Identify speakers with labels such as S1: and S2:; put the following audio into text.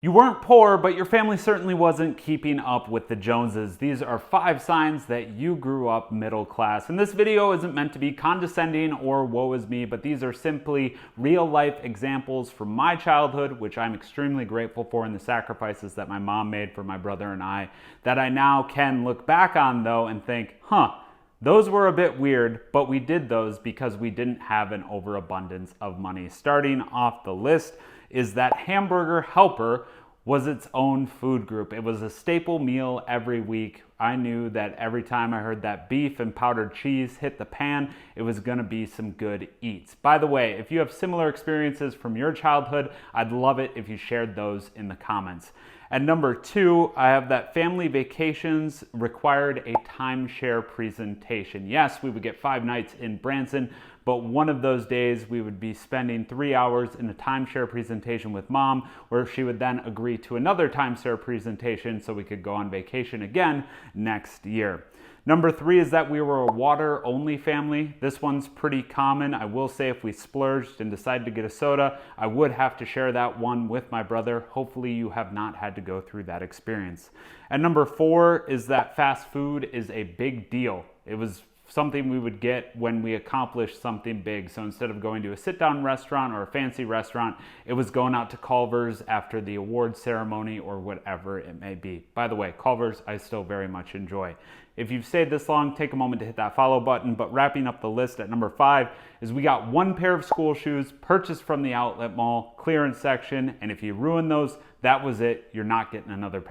S1: You weren't poor, but your family certainly wasn't keeping up with the Joneses. These are 5 signs that you grew up middle class. And this video isn't meant to be condescending or woe is me, but these are simply real life examples from my childhood, which I'm extremely grateful for, and the sacrifices that my mom made for my brother and I, that I now can look back on though and think, those were a bit weird, but we did those because we didn't have an overabundance of money. Starting off the list is that Hamburger Helper was its own food group. It was a staple meal every week. I knew that every time I heard that beef and powdered cheese hit the pan, it was gonna be some good eats. By the way, if you have similar experiences from your childhood, I'd love it if you shared those in the comments. At number 2, I have that family vacations required a timeshare presentation. Yes, we would get 5 nights in Branson, but one of those days we would be spending 3 hours in a timeshare presentation with mom, where she would then agree to another timeshare presentation so we could go on vacation again next year. Number 3 is that we were a water-only family. This one's pretty common. I will say if we splurged and decided to get a soda, I would have to share that one with my brother. Hopefully you have not had to go through that experience. And number 4 is that fast food is a big deal. It was something we would get when we accomplished something big. So instead of going to a sit-down restaurant or a fancy restaurant, it was going out to Culver's after the award ceremony or whatever it may be. By the way, Culver's I still very much enjoy. If you've stayed this long, take a moment to hit that follow button. But wrapping up the list at number 5 is we got 1 pair of school shoes purchased from the outlet mall clearance section. And if you ruin those, that was it. You're not getting another pair.